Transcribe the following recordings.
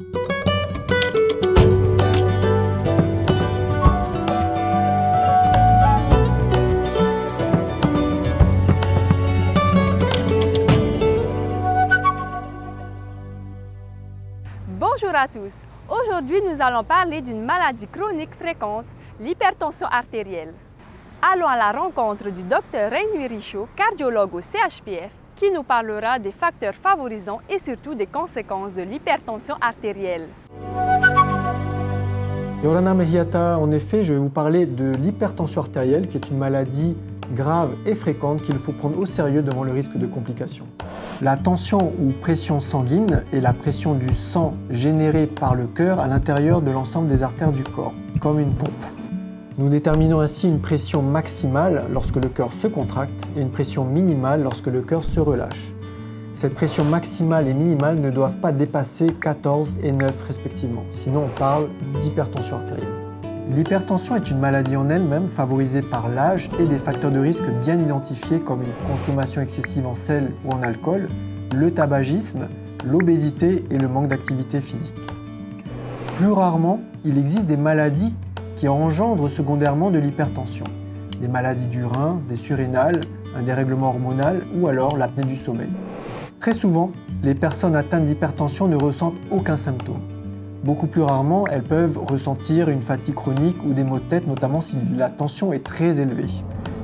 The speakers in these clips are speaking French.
Bonjour à tous. Aujourd'hui, nous allons parler d'une maladie chronique fréquente, l'hypertension artérielle. Allons à la rencontre du Dr Reinui Richaud, cardiologue au CHPF, qui nous parlera des facteurs favorisants et surtout des conséquences de l'hypertension artérielle. Yorana Mehiata, en effet, je vais vous parler de l'hypertension artérielle, qui est une maladie grave et fréquente qu'il faut prendre au sérieux devant le risque de complications. La tension ou pression sanguine est la pression du sang générée par le cœur à l'intérieur de l'ensemble des artères du corps, comme une pompe. Nous déterminons ainsi une pression maximale lorsque le cœur se contracte et une pression minimale lorsque le cœur se relâche. Cette pression maximale et minimale ne doivent pas dépasser 14 et 9 respectivement, sinon on parle d'hypertension artérielle. L'hypertension est une maladie en elle-même favorisée par l'âge et des facteurs de risque bien identifiés comme une consommation excessive en sel ou en alcool, le tabagisme, l'obésité et le manque d'activité physique. Plus rarement, il existe des maladies qui engendrent secondairement de l'hypertension, des maladies du rein, des surrénales, un dérèglement hormonal ou alors l'apnée du sommeil. Très souvent, les personnes atteintes d'hypertension ne ressentent aucun symptôme. Beaucoup plus rarement, elles peuvent ressentir une fatigue chronique ou des maux de tête, notamment si la tension est très élevée.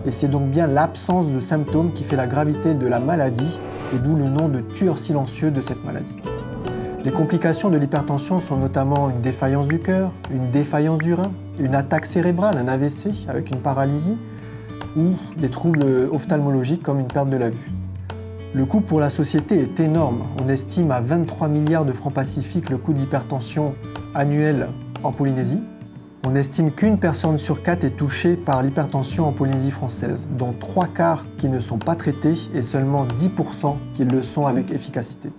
Et c'est donc bien l'absence de symptômes qui fait la gravité de la maladie et d'où le nom de tueur silencieux de cette maladie. Les complications de l'hypertension sont notamment une défaillance du cœur, une défaillance du rein, une attaque cérébrale, un AVC avec une paralysie ou des troubles ophtalmologiques comme une perte de la vue. Le coût pour la société est énorme. On estime à 23 milliards de francs pacifiques le coût de l'hypertension annuel en Polynésie. On estime qu'une personne sur 4 est touchée par l'hypertension en Polynésie française, dont 3/4 qui ne sont pas traités et seulement 10% qui le sont avec efficacité.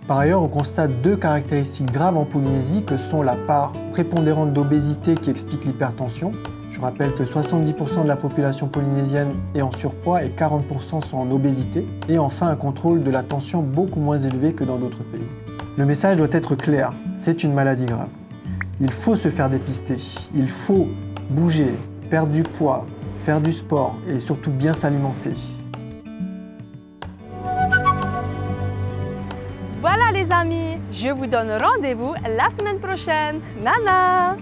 Par ailleurs, on constate deux caractéristiques graves en Polynésie que sont la part prépondérante d'obésité qui explique l'hypertension. Je rappelle que 70% de la population polynésienne est en surpoids et 40% sont en obésité. Et enfin, un contrôle de la tension beaucoup moins élevé que dans d'autres pays. Le message doit être clair, c'est une maladie grave. Il faut se faire dépister, il faut bouger, perdre du poids, faire du sport et surtout bien s'alimenter. Voilà les amis, je vous donne rendez-vous la semaine prochaine. Nana!